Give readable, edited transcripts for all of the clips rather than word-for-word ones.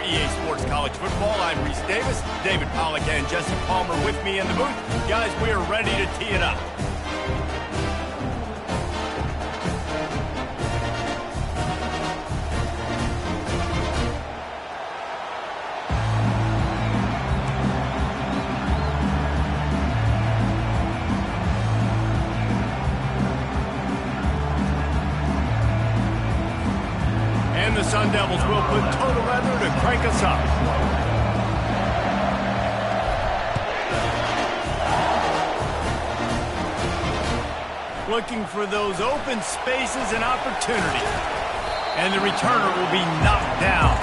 EA Sports College Football. I'm Reese Davis, David Pollack and Jesse Palmer with me in the booth. Guys, we are ready to tee it up. The Sun Devils will put total leather to crank us up. Looking for those open spaces and opportunity. And the returner will be knocked down.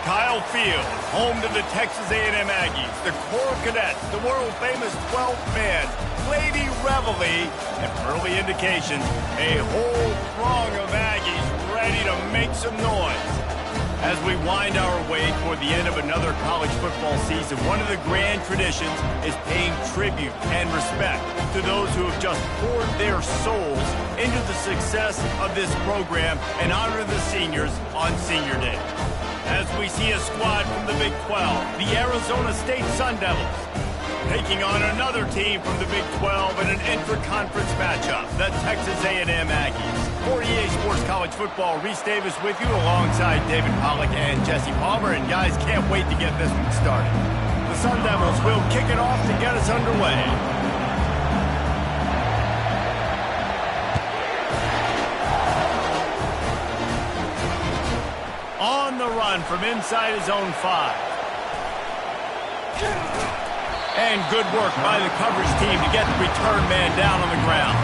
Kyle Field, home to the Texas A&M Aggies, the Corps Cadets, the world-famous 12th man, Lady Reveille, and early indications, a whole throng of Aggies ready to make some noise. As we wind our way toward the end of another college football season, one of the grand traditions is paying tribute and respect to those who have just poured their souls into the success of this program and honor the seniors on Senior Day. As we see a squad from the Big 12, the Arizona State Sun Devils, taking on another team from the Big 12 in an intra-conference matchup, the Texas A&M Aggies. For EA Sports College Football, Reese Davis with you alongside David Pollack and Jesse Palmer, and guys, can't wait to get this one started. The Sun Devils will kick it off to get us underway. On the run from inside his own 5. And good work by the coverage team to get the return man down on the ground.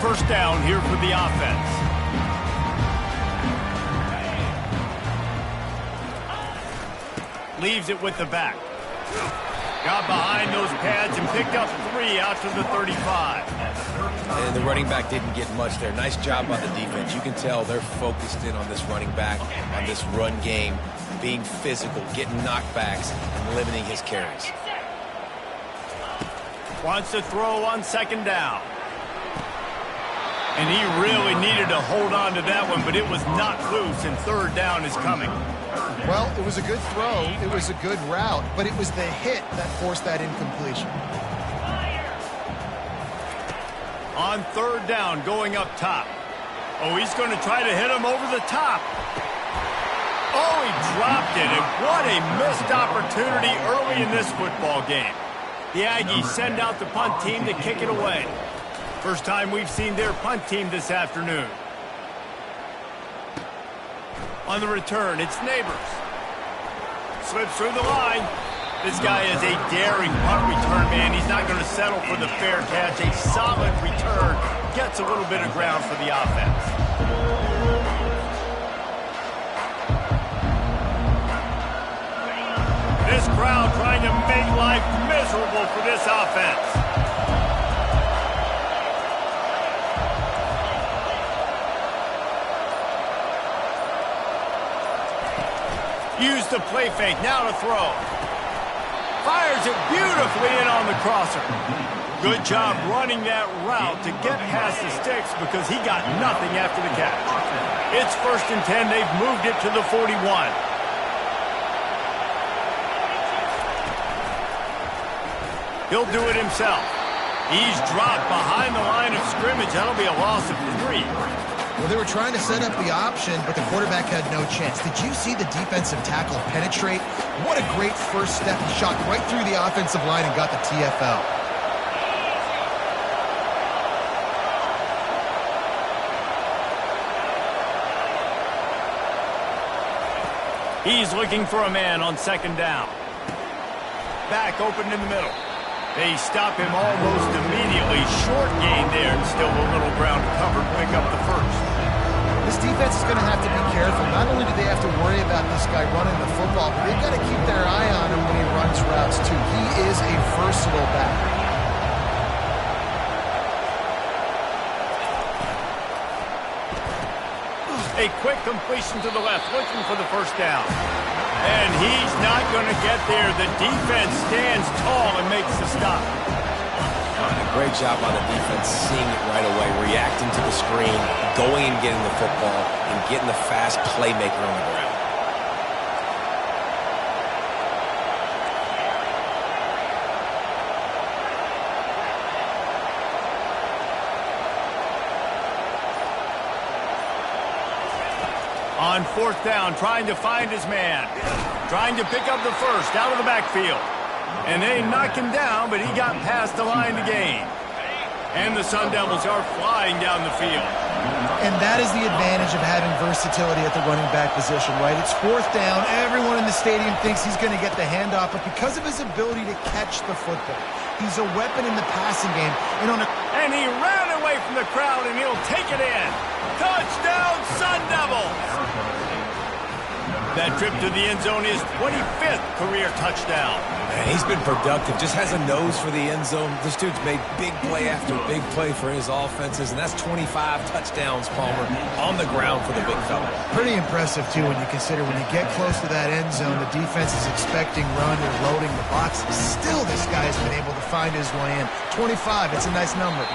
First down here for the offense. Leaves it with the back. Got behind those pads and picked up 3 out to the 35. And the running back didn't get much there. Nice job by the defense. You can tell they're focused in on this running back, on this run game, being physical, getting knockbacks, and limiting his carries. Wants to throw on second down. And he really needed to hold on to that one, but it was not loose, and third down is coming. Well, it was a good throw, it was a good route, but it was the hit that forced that incompletion. On third down, going up top. Oh, he's going to try to hit him over the top. Oh, he dropped it, and what a missed opportunity early in this football game. The Aggies send out the punt team to kick it away. First time we've seen their punt team this afternoon. On the return, it's Neighbors. Slips through the line. This guy is a daring punt return man. He's not going to settle for the fair catch. A solid return. Gets a little bit of ground for the offense. This crowd trying to make life miserable for this offense. Use the play fake, now to throw. Fires it beautifully in on the crosser. Good job running that route to get past the sticks because he got nothing after the catch. It's 1st and 10. They've moved it to the 41. He'll do it himself. He's dropped behind the line of scrimmage. That'll be a loss of 3. Well, they were trying to set up the option, but the quarterback had no chance. Did you see the defensive tackle penetrate? What a great first step. He shot right through the offensive line and got the TFL. He's looking for a man on 2nd down. Back open in the middle. They stop him almost immediately. Short gain there and still a little ground to cover to pick up the 1st. This defense is going to have to be careful. Not only do they have to worry about this guy running the football, but they've got to keep their eye on him when he runs routes too. He is a versatile back. A quick completion to the left, looking for the 1st down. And he's not going to get there. The defense stands tall and makes the stop. Great job on the defense, seeing it right away, reacting to the screen, going and getting the football, and getting the fast playmaker on the ground. On 4th down, trying to find his man. Trying to pick up the 1st out of the backfield. And they knock him down, but he got past the line to gain. And the Sun Devils are flying down the field. And that is the advantage of having versatility at the running back position, right? It's 4th down. Everyone in the stadium thinks he's going to get the handoff, but because of his ability to catch the football, he's a weapon in the passing game. And he ran away from the crowd, and he'll take it in. Touchdown, Sun Devils! That trip to the end zone is 25th career touchdown. Man, he's been productive, just has a nose for the end zone. This dude's made big play after big play for his offenses, and that's 25 touchdowns, Palmer, on the ground for the big fella. Pretty impressive, too, when you consider when you get close to that end zone, the defense is expecting run or loading the boxes. Still, this guy's been able to find his way in. 25, it's a nice number.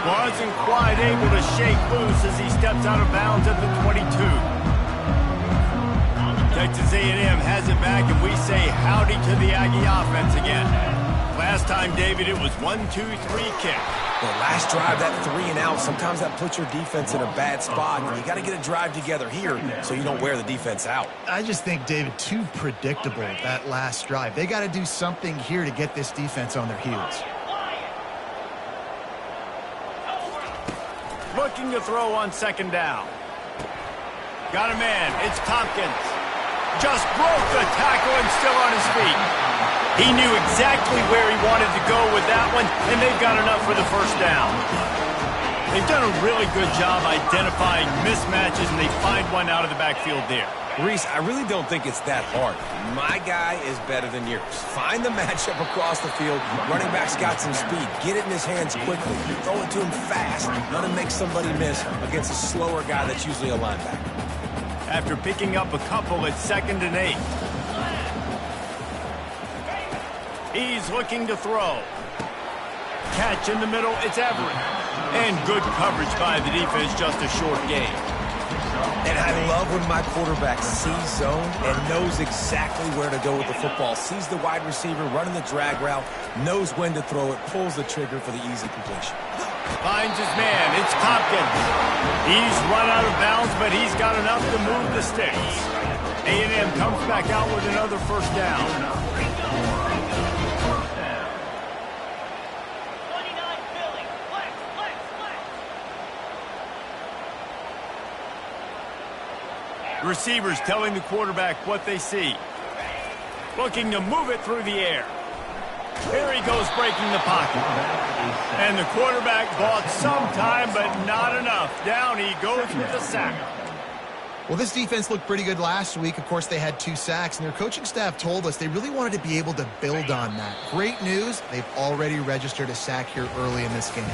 Wasn't quite able to shake loose as he steps out of bounds at the 22. Texas A&M has it back, and we say howdy to the Aggie offense again. Last time, David, it was 1-2-3 kick. The last drive, that 3 and out, sometimes that puts your defense in a bad spot. And you got to get a drive together here so you don't wear the defense out. I just think, David, too predictable, that last drive. They got to do something here to get this defense on their heels. Looking to throw on 2nd down. Got a man. It's Tompkins. Just broke the tackle and still on his feet. He knew exactly where he wanted to go with that one, and they've got enough for the 1st down. They've done a really good job identifying mismatches, and they find one out of the backfield there. Reese, I really don't think it's that hard. My guy is better than yours. Find the matchup across the field. Running back's got some speed. Get it in his hands quickly. Throw it to him fast. Let him make somebody miss against a slower guy that's usually a linebacker. After picking up a couple, it's 2nd and 8. He's looking to throw. Catch in the middle, it's Everett. And good coverage by the defense, just a short gain. And I love when my quarterback sees zone and knows exactly where to go with the football. Sees the wide receiver running the drag route, knows when to throw it, pulls the trigger for the easy completion. Finds his man. It's Tompkins. He's run out of bounds, but he's got enough to move the sticks. A&M comes back out with another 1st down. Receivers telling the quarterback what they see. Looking to move it through the air. Here he goes, breaking the pocket. And the quarterback bought some time, but not enough. Down he goes with the sack. Well, this defense looked pretty good last week. Of course, they had 2 sacks, and their coaching staff told us they really wanted to be able to build on that. Great news, they've already registered a sack here early in this game.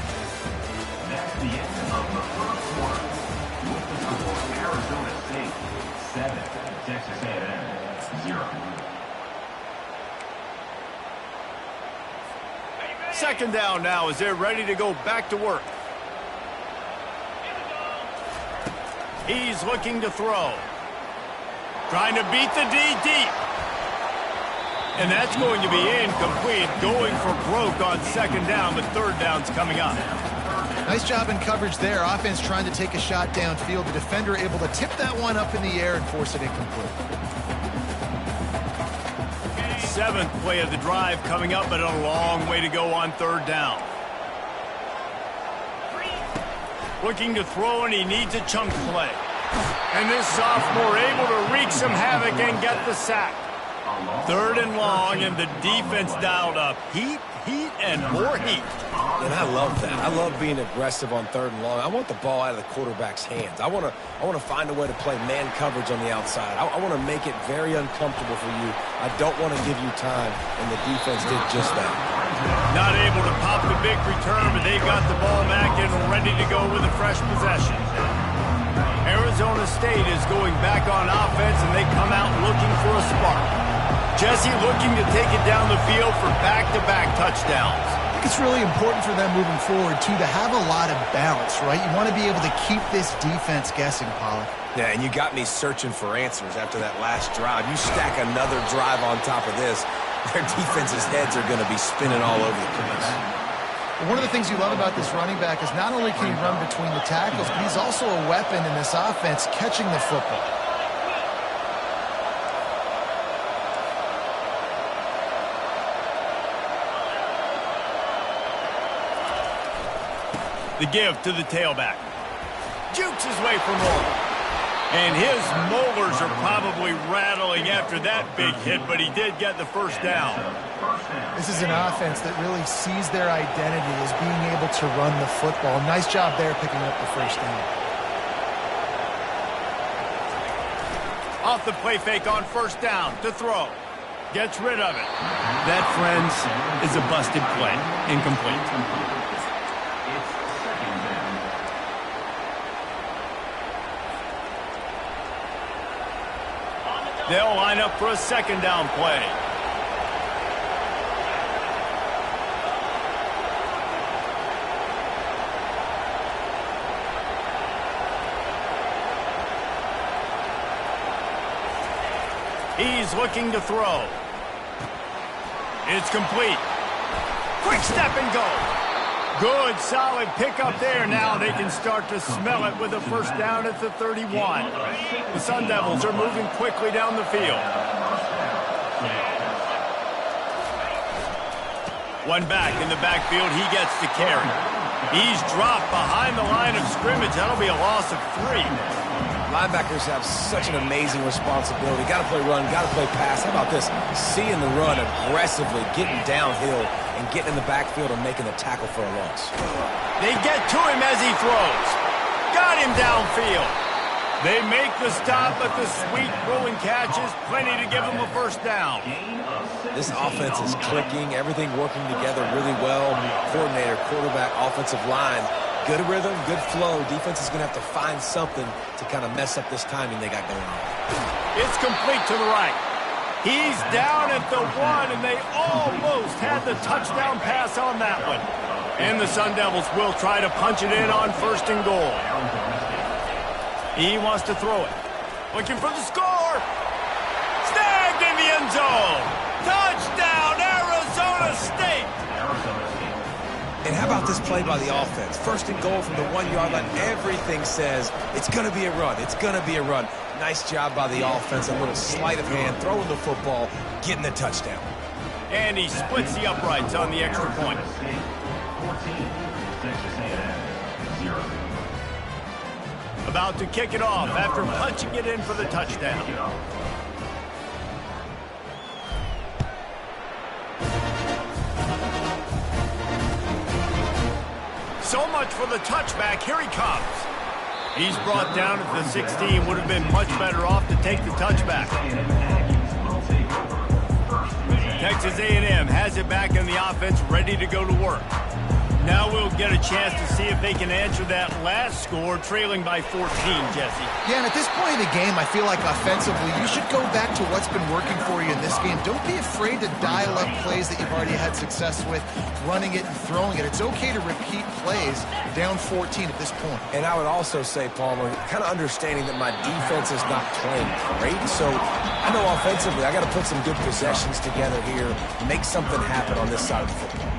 That's the end of the first quarter. With the score, Arizona State 7, Texas A&M 0. Second down now as they're ready to go back to work. He's looking to throw. Trying to beat the D deep. And that's going to be incomplete. Going for broke on second down, but third down's coming up. Nice job in coverage there. Offense trying to take a shot downfield. The defender able to tip that one up in the air and force it incomplete. Seventh play of the drive coming up, but a long way to go on third down. Looking to throw, and he needs a chunk play. And this sophomore able to wreak some havoc and get the sack. Third and long, and the defense dialed up. Heat, and more heat. And I love that. I love being aggressive on third and long. I want the ball out of the quarterback's hands. I want to find a way to play man coverage on the outside. I want to make it very uncomfortable for you. I don't want to give you time, and the defense did just that. Not able to pop the big return, but they got the ball back and ready to go with a fresh possession. Arizona State is going back on offense, and they come out looking for a spark. Jesse looking to take it down the field for back-to-back touchdowns. I think it's really important for them moving forward, too, to have a lot of balance, right? You want to be able to keep this defense guessing, Pollock. Yeah, and you got me searching for answers after that last drive. You stack another drive on top of this, their defense's heads are going to be spinning all over the place. One of the things you love about this running back is not only can he run between the tackles, but he's also a weapon in this offense catching the football. The give to the tailback. Jukes his way for more. And his molars are probably rattling after that big hit, but he did get the first down. This is an offense that really sees their identity as being able to run the football. Nice job there picking up the first down. Off the play fake on first down to throw. Gets rid of it. That, friends, is a busted play. Incomplete. They'll line up for a second down play. He's looking to throw. It's complete. Quick step and go. Good, solid pickup there. Now they can start to smell it with a first down at the 31. The Sun Devils are moving quickly down the field. One back in the backfield. He gets the carry. He's dropped behind the line of scrimmage. That'll be a loss of 3. Linebackers have such an amazing responsibility. Got to play run, got to play pass. How about this? Seeing the run aggressively, getting downhill, and getting in the backfield and making the tackle for a loss. They get to him as he throws. Got him downfield. They make the stop, but the sweet throwing catch is plenty to give them a first down. This offense is clicking, everything working together really well. Coordinator, quarterback, offensive line. Good rhythm, good flow. Defense is going to have to find something to kind of mess up this timing they got going on. It's complete to the right. He's down at the 1, and they almost had the touchdown pass on that one. And the Sun Devils will try to punch it in on first and goal. He wants to throw it. Looking for the score. Snagged in the end zone. Touchdown, Arizona State. And how about this play by the offense? First and goal from the 1-yard line. Everything says it's going to be a run. It's going to be a run. Nice job by the offense. A little sleight of hand, throwing the football, getting the touchdown. And he splits the uprights on the extra point. 14, Texas A&M, 0. About to kick it off after punching it in for the touchdown. So much for the touchback. Here he comes. He's brought down at the 16. Would have been much better off to take the touchback. Texas A&M has it back in the offense, ready to go to work. Now we'll get a chance to see if they can answer that last score, trailing by 14, Jesse. Yeah, and at this point in the game, I feel like offensively, you should go back to what's been working for you in this game. Don't be afraid to dial up plays that you've already had success with, running it and throwing it. It's okay to repeat plays down 14 at this point. And I would also say, Palmer, kind of understanding that my defense is not playing great, so I know offensively I got to put some good possessions together here, make something happen on this side of the football.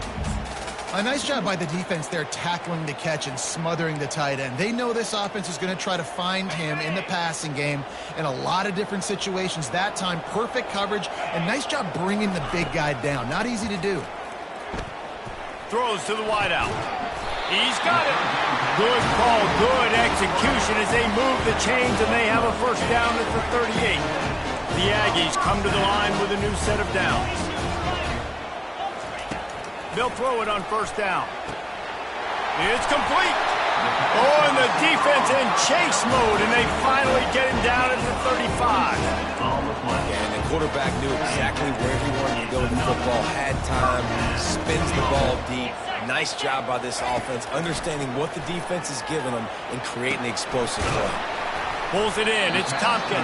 A nice job by the defense there tackling the catch and smothering the tight end. They know this offense is going to try to find him in the passing game in a lot of different situations. That time, perfect coverage, and nice job bringing the big guy down. Not easy to do. Throws to the wideout. He's got it. Good call, good execution as they move the chains and they have a first down at the 38. The Aggies come to the line with a new set of downs. They'll throw it on first down. It's complete. Oh, and the defense in chase mode, and they finally get him down at the 35. And the quarterback knew exactly where he wanted to go with the football, had time, spins the ball deep. Nice job by this offense, understanding what the defense is giving them and creating the explosive play. Pulls it in. It's Tompkins.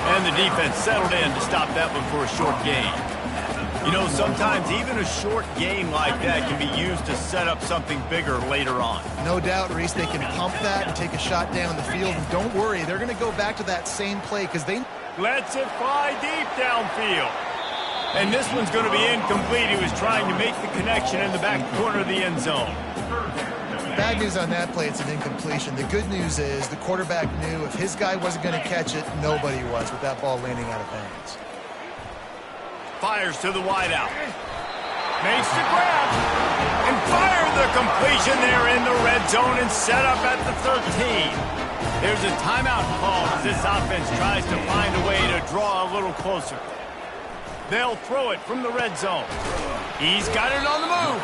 And the defense settled in to stop that one for a short gain. You know, sometimes even a short game like that can be used to set up something bigger later on. No doubt, Reese, they can pump that and take a shot down the field. And don't worry, they're going to go back to that same play because they... Lets it fly deep downfield. And this one's going to be incomplete. He was trying to make the connection in the back corner of the end zone. Bad news on that play, it's an incompletion. The good news is the quarterback knew if his guy wasn't going to catch it, nobody was with that ball landing out of bounds. Fires to the wideout. Makes the grab. And fired the completion there in the red zone and set up at the 13. There's a timeout call as this offense tries to find a way to draw a little closer. They'll throw it from the red zone. He's got it on the move.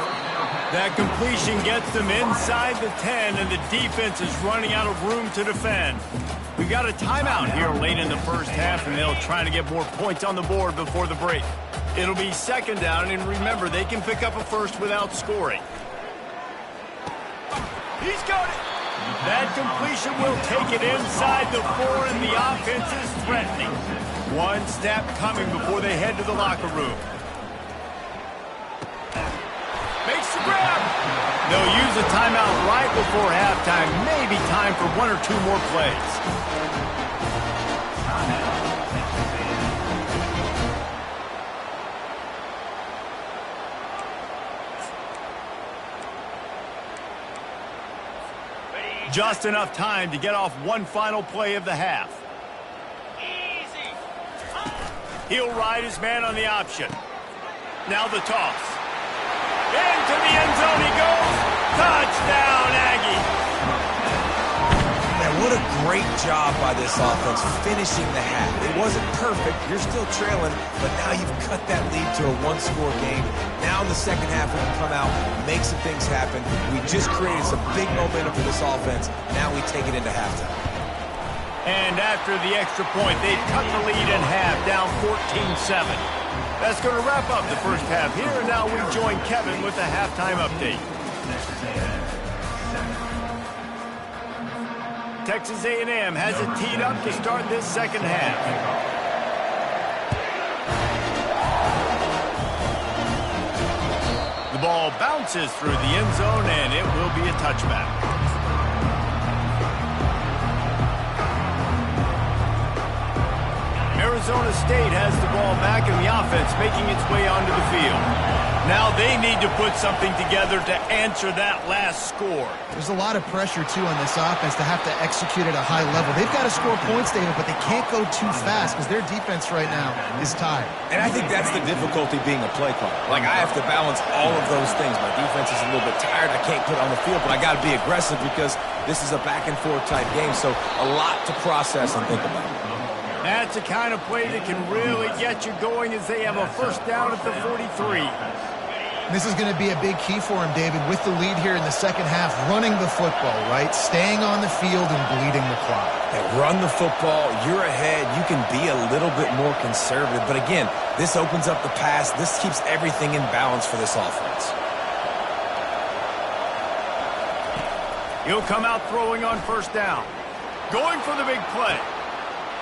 That completion gets them inside the 10, and the defense is running out of room to defend. We've got a timeout here late in the first half, and they'll try to get more points on the board before the break. It'll be second down, and remember, they can pick up a first without scoring. He's got it. That completion will take it inside the 4, and the offense is threatening. One snap coming before they head to the locker room. Makes the grab. They'll use a timeout right before halftime. Maybe time for one or two more plays. Just enough time to get off one final play of the half. He'll ride his man on the option. Now the toss. Into the end zone he goes. Touchdown, Aggie. Man, what a great job by this offense finishing the half. It wasn't perfect. You're still trailing, but now you've cut that lead to a one-score game. Now in the second half, we can come out, make some things happen. We just created some big momentum for this offense. Now we take it into halftime. And after the extra point, they've cut the lead in half, down 14-7. That's going to wrap up the first half here, and now we join Kevin with the halftime update. Texas A&M has it teed up to start this second half. The ball bounces through the end zone, and it will be a touchback. Arizona State has the ball back in the offense, making its way onto the field. Now they need to put something together to answer that last score. There's a lot of pressure, too, on this offense to have to execute at a high level. They've got to score points, David, but they can't go too fast because their defense right now is tired. And I think that's the difficulty being a play caller. Like, I have to balance all of those things. My defense is a little bit tired. I can't put it on the field, but I got to be aggressive because this is a back-and-forth type game, so a lot to process and think about. That's the kind of play that can really get you going as they have a first down at the 43. This is going to be a big key for him, David, with the lead here in the second half, running the football, right? Staying on the field and bleeding the clock. Yeah, run the football, you're ahead, you can be a little bit more conservative. But again, this opens up the pass. This keeps everything in balance for this offense. He'll come out throwing on first down. Going for the big play.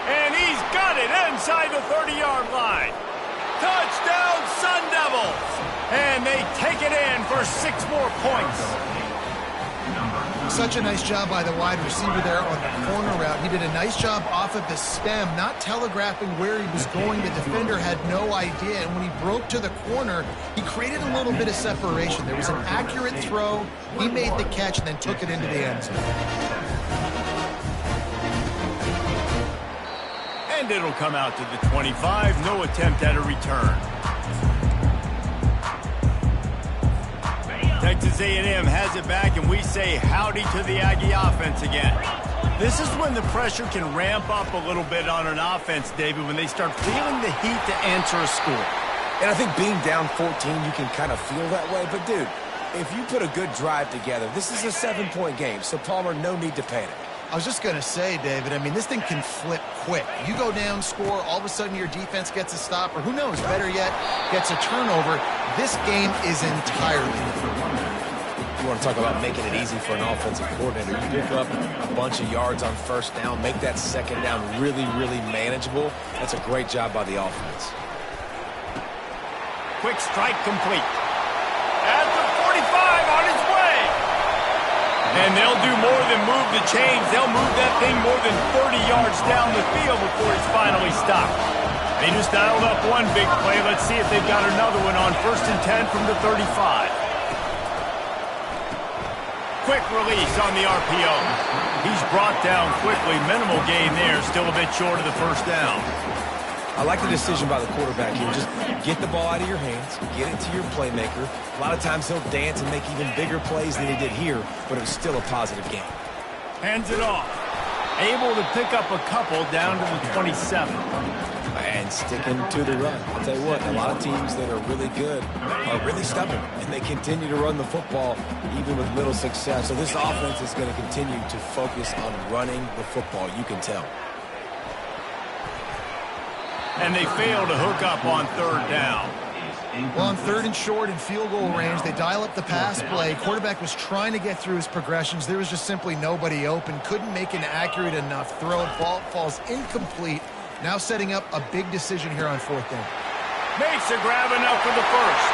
And he's got it inside the 30-yard line. Touchdown, Sun Devils! And they take it in for 6 more points. Such a nice job by the wide receiver there on the corner route. He did a nice job off of the stem, not telegraphing where he was going. The defender had no idea, and when he broke to the corner, he created a little bit of separation. There was an accurate throw. He made the catch and then took it into the end zone. And it'll come out to the 25. No attempt at a return. Texas A&M has it back, and we say howdy to the Aggie offense again. This is when the pressure can ramp up a little bit on an offense, David, when they start feeling the heat to answer a score. And I think being down 14, you can kind of feel that way. But, dude, if you put a good drive together, this is a 7-point game. So, Palmer, no need to panic. I was just going to say, David, I mean, this thing can flip quick. You go down, score, all of a sudden your defense gets a stop, or who knows, better yet, gets a turnover. This game is entirely different. You want to talk about making it easy for an offensive coordinator. You pick up a bunch of yards on first down, make that second down really, really manageable. That's a great job by the offense. Quick strike complete. At the 45 on its way. And they'll do more than move the chains. They'll move that thing more than 30 yards down the field before it's finally stopped. They just dialed up one big play. Let's see if they've got another one on 1st and 10 from the 35. Quick release on the RPO. He's brought down quickly. Minimal gain there. Still a bit short of the first down. I like the decision by the quarterback here. Just get the ball out of your hands, get it to your playmaker. A lot of times he'll dance and make even bigger plays than he did here, but it was still a positive game. Hands it off. Able to pick up a couple down to the 27. And sticking to the run. I'll tell you what, a lot of teams that are really good are really stubborn, and they continue to run the football even with little success. So this offense is going to continue to focus on running the football, you can tell. And they fail to hook up on 3rd down. Well, on 3rd and short and field goal range, they dial up the pass play. Quarterback was trying to get through his progressions. There was just simply nobody open. Couldn't make an accurate enough throw. Ball falls incomplete. Now setting up a big decision here on 4th down. Makes a grab enough for the first.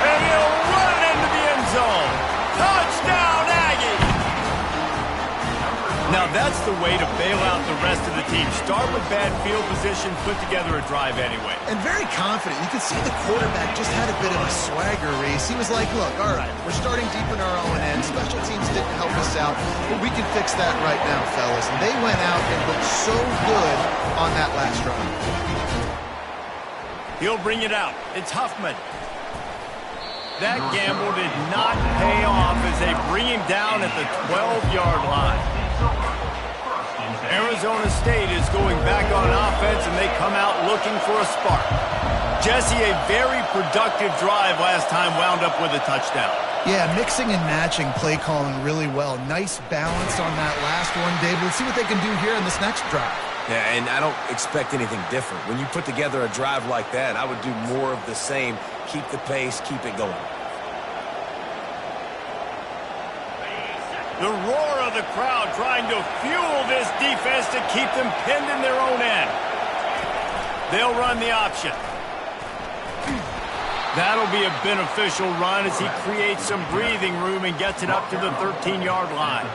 And he'll run into the end zone. Touchdown, Aggie! Now that's the way to bail out the rest of the team. Start with bad field position, put together a drive anyway. And very confident. You can see the quarterback just had a bit of a swagger race. He was like, look, all right, we're starting deep in our own end. Special teams didn't help us out, but we can fix that right now, fellas. And they went out and looked so good on that last drive. He'll bring it out. It's Huffman. That gamble did not pay off as they bring him down at the 12-yard line. Arizona State is going back on offense, and they come out looking for a spark. Jesse, a very productive drive last time, wound up with a touchdown. Yeah, mixing and matching play calling really well. Nice balance on that last one, David. Let's see what they can do here in this next drive. Yeah, and I don't expect anything different. When you put together a drive like that, I would do more of the same. Keep the pace, keep it going. The roar of the crowd trying to fuel this defense to keep them pinned in their own end. They'll run the option. That'll be a beneficial run as he creates some breathing room and gets it up to the 13-yard line.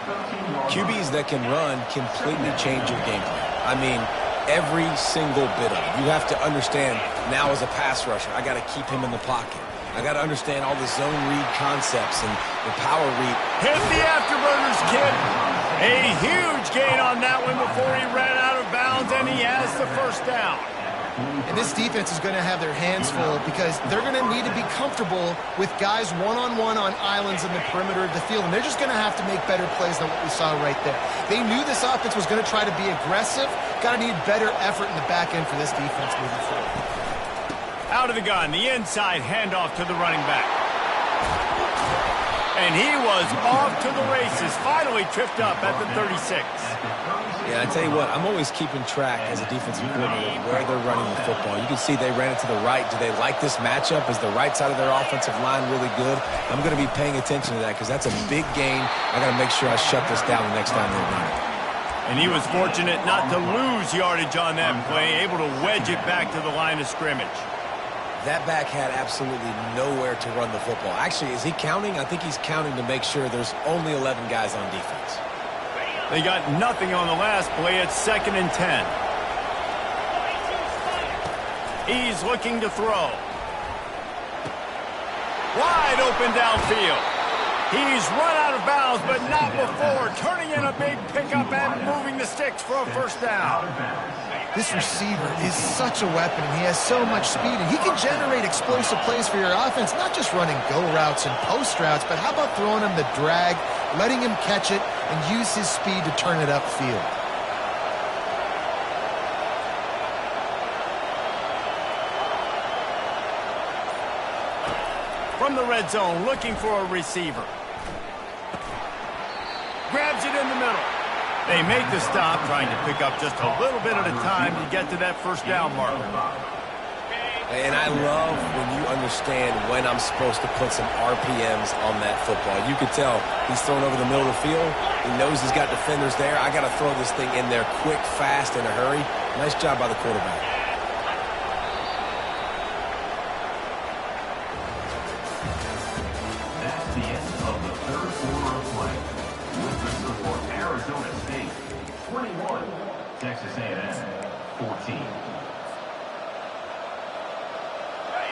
QBs that can run completely change your game plan. I mean, every single bit of it. You have to understand now as a pass rusher, I got to keep him in the pocket. I got to understand all the zone read concepts and the power read. Hit the afterburners, kid. A huge gain on that one before he ran out of bounds, and he has the first down. And this defense is going to have their hands full because they're going to need to be comfortable with guys one-on-one on islands in the perimeter of the field. And they're just going to have to make better plays than what we saw right there. They knew this offense was going to try to be aggressive. Got to need better effort in the back end for this defense moving forward. Out of the gun, the inside handoff to the running back. And he was off to the races, finally tripped up at the 36. Yeah, I tell you what, I'm always keeping track as a defensive coordinator where they're running the football. You can see they ran it to the right. Do they like this matchup? Is the right side of their offensive line really good? I'm going to be paying attention to that because that's a big gain. I got to make sure I shut this down the next time they run it. And he was fortunate not to lose yardage on that play, able to wedge it back to the line of scrimmage. That back had absolutely nowhere to run the football. Actually, is he counting? I think he's counting to make sure there's only 11 guys on defense. They got nothing on the last play. It's 2nd and 10. He's looking to throw. Wide open downfield. He's run out of bounds, but not before turning in a big pickup and moving the sticks for a first down. This receiver is such a weapon, and he has so much speed, and he can generate explosive plays for your offense, not just running go routes and post routes, but how about throwing him the drag, letting him catch it, and use his speed to turn it upfield. From the red zone, looking for a receiver. Grabs it in the middle. They make the stop, trying to pick up just a little bit at a time to get to that first down marker. And I love when you understand when I'm supposed to put some RPMs on that football. You could tell he's thrown over the middle of the field. He knows he's got defenders there. I got to throw this thing in there quick, fast, in a hurry. Nice job by the quarterback. That's the end of the third quarter of play. With the score, Arizona State 21, Texas A&M 14.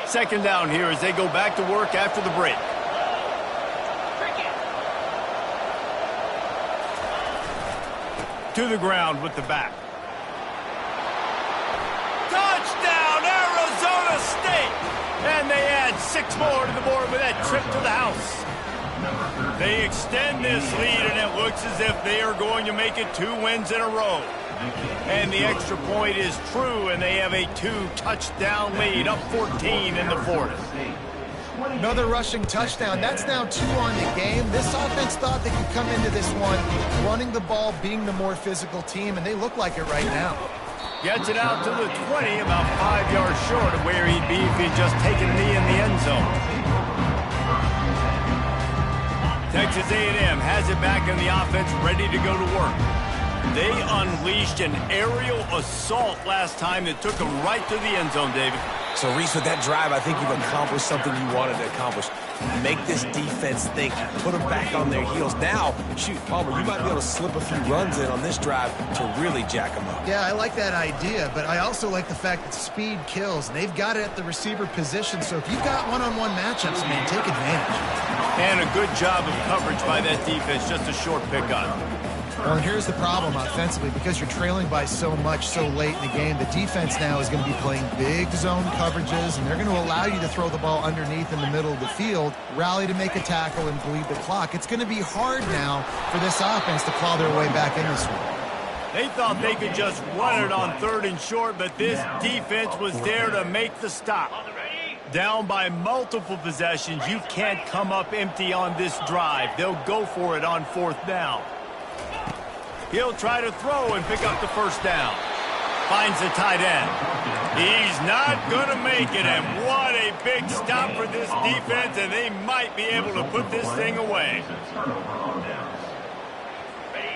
2nd down here as they go back to work after the break. To the ground with the back. Touchdown, Arizona State! And they add 6 more to the board with that trip to the house. They extend this lead, and it looks as if they are going to make it 2 wins in a row. And the extra point is true, and they have a 2-touchdown lead, up 14 in the 4th. Another rushing touchdown. That's now 2 on the game. This offense thought they could come into this one running the ball, being the more physical team, and they look like it right now. Gets it out to the 20, about 5 yards short of where he'd be if he'd just taken a knee in the end zone. Texas A&M has it back in the offense, ready to go to work. They unleashed an aerial assault last time that took them right to the end zone, David. So, Reese, with that drive, I think you've accomplished something you wanted to accomplish. Make this defense think. Put them back on their heels. Now, shoot, Palmer, you might be able to slip a few runs in on this drive to really jack them up. Yeah, I like that idea, but I also like the fact that speed kills. And they've got it at the receiver position, so if you've got one-on-one matchups, man, take advantage. And a good job of coverage by that defense, just a short pickup. Well, and here's the problem offensively. Because you're trailing by so much so late in the game, the defense now is going to be playing big zone coverages, and they're going to allow you to throw the ball underneath in the middle of the field, rally to make a tackle, and bleed the clock. It's going to be hard now for this offense to claw their way back in this one. They thought they could just run it on 3rd and short, but this defense was there to make the stop. Down by multiple possessions, you can't come up empty on this drive. They'll go for it on 4th down. He'll try to throw and pick up the first down. Finds the tight end. He's not going to make it, and what a big stop for this defense, and they might be able to put this thing away.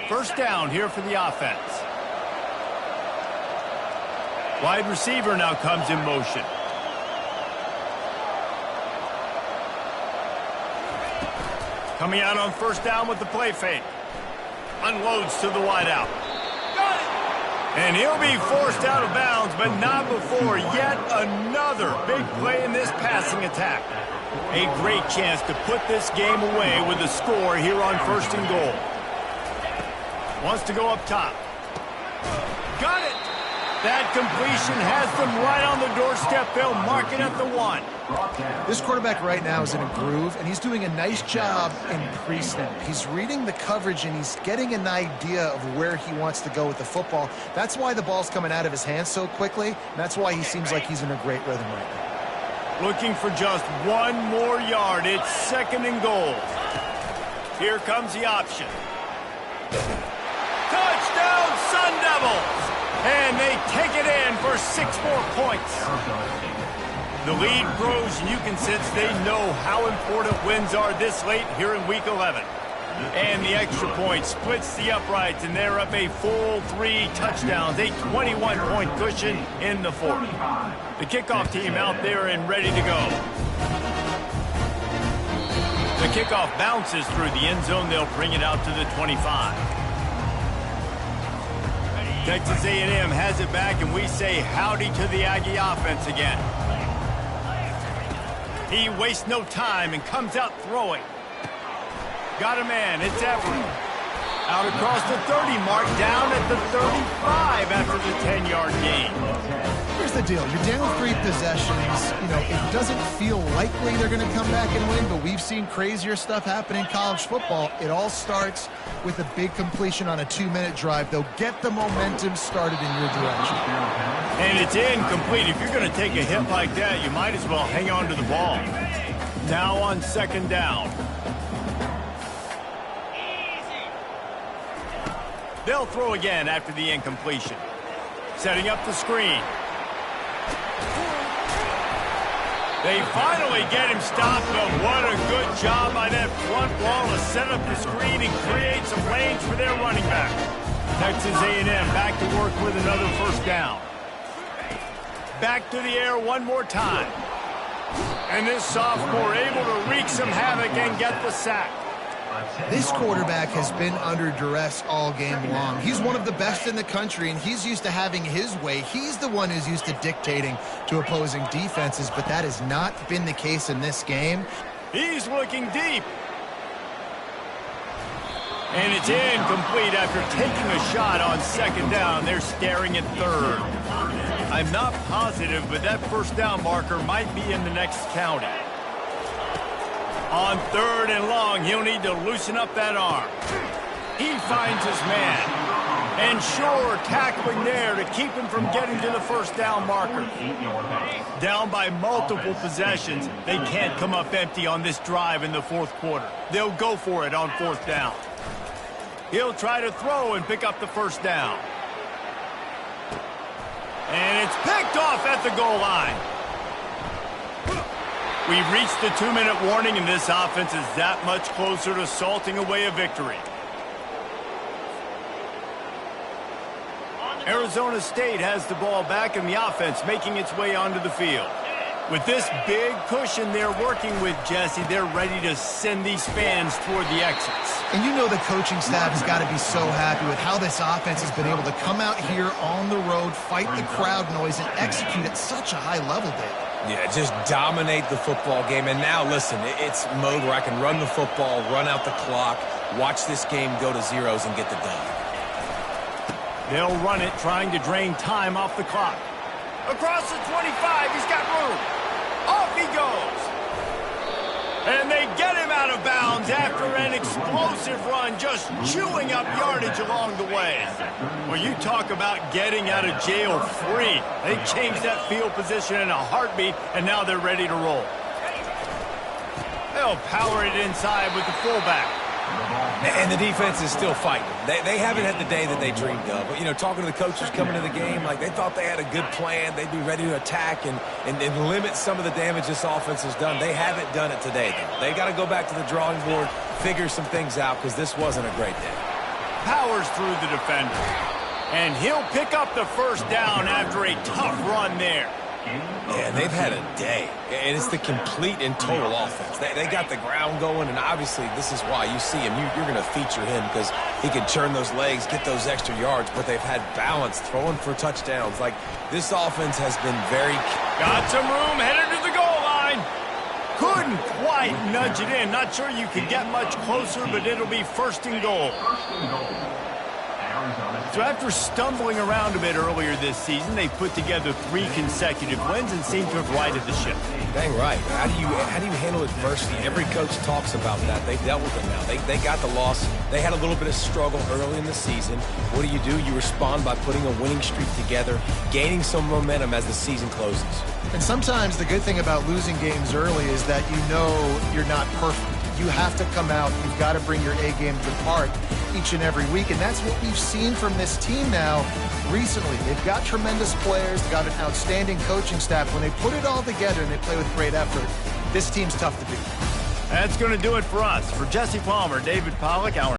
First down here for the offense. Wide receiver now comes in motion. Coming out on first down with the play fake. Unloads to the wideout. And he'll be forced out of bounds, but not before yet another big play in this passing attack. A great chance to put this game away with a score here on 1st and goal. Wants to go up top. Got it! That completion has them right on the doorstep. They'll mark it at the 1. This quarterback right now is in a groove, and he's doing a nice job in pre-snap. He's reading the coverage, and he's getting an idea of where he wants to go with the football. That's why the ball's coming out of his hands so quickly, and that's why he seems like he's in a great rhythm right now. Looking for just 1 more yard. It's 2nd and goal. Here comes the option. Touchdown, Sun Devils! And they take it in for 6 more points. The lead grows, and you can sense they know how important wins are this late here in Week 11. And the extra point splits the uprights, and they're up a full 3 touchdowns, a 21-point cushion in the fourth. The kickoff team out there and ready to go. The kickoff bounces through the end zone. They'll bring it out to the 25. Texas A&M has it back, and we say howdy to the Aggie offense again. He wastes no time and comes out throwing. Got a man, it's Everett. Out across the 30 mark, down at the 35 after the 10-yard gain. Here's the deal. You're down 3 possessions. You know, it doesn't feel likely they're going to come back and win, but we've seen crazier stuff happen in college football. It all starts with a big completion on a 2-minute drive. They'll get the momentum started in your direction. And it's incomplete. If you're going to take a hit like that, you might as well hang on to the ball. Now on 2nd down. They'll throw again after the incompletion. Setting up the screen. They finally get him stopped, but what a good job by that front wall to set up the screen and create some lanes for their running back. Texas A&M back to work with another 1st down. Back to the air one more time. And this sophomore able to wreak some havoc and get the sack. This quarterback has been under duress all game long. He's one of the best in the country, and he's used to having his way. He's the one who's used to dictating to opposing defenses, but that has not been the case in this game. He's looking deep. And it's incomplete after taking a shot on 2nd down. They're staring at 3rd. I'm not positive, but that 1st down marker might be in the next county. On 3rd and long, he'll need to loosen up that arm. He finds his man. And sure, tackling there to keep him from getting to the 1st down marker. Down by multiple possessions, they can't come up empty on this drive in the 4th quarter. They'll go for it on 4th down. He'll try to throw and pick up the 1st down. And it's picked off at the goal line. We've reached the 2-minute warning, and this offense is that much closer to salting away a victory. Arizona State has the ball back, and the offense making its way onto the field. With this big cushion they're working with, Jesse, they're ready to send these fans toward the exits. And you know the coaching staff has got to be so happy with how this offense has been able to come out here on the road, fight the crowd noise, and execute at such a high level, Dave. Yeah, just dominate the football game. And now, listen, it's mode where I can run the football, run out the clock, watch this game go to zeros and get the dub. They'll run it, trying to drain time off the clock. Across the 25, he's got room. Off he goes. And they get him out of bounds after an explosive run, just chewing up yardage along the way. Well, you talk about getting out of jail free. They changed that field position in a heartbeat, and now they're ready to roll. They'll power it inside with the fullback. And the defense is still fighting. They haven't had the day that they dreamed of. But, you know, talking to the coaches coming to the game, like they thought they had a good plan. They'd be ready to attack and limit some of the damage this offense has done. They haven't done it today, though. They got to go back to the drawing board, figure some things out, because this wasn't a great day. Powers through the defender. And he'll pick up the 1st down after a tough run there. Yeah, they've had a day, and it's the complete and total offense. They got the ground going, and obviously this is why you see him. You're going to feature him because he can churn those legs, get those extra yards, but they've had balance, throwing for touchdowns. Like, this offense has been very... Got some room, headed to the goal line. Couldn't quite nudge it in. Not sure you could get much closer, but it'll be 1st and goal. So after stumbling around a bit earlier this season, they put together 3 consecutive wins and seem to have righted the ship. Dang right. How do you handle adversity? Every coach talks about that. They've dealt with it now. They got the loss. They had a little bit of struggle early in the season. What do? You respond by putting a winning streak together, gaining some momentum as the season closes. And sometimes the good thing about losing games early is that you know you're not perfect. You have to come out. You've got to bring your A game to part each and every week, and that's what we've seen from this team now recently. They've got tremendous players. They've got an outstanding coaching staff. When they put it all together and they play with great effort, this team's tough to beat. That's going to do it for us. For Jesse Palmer, David Pollack, our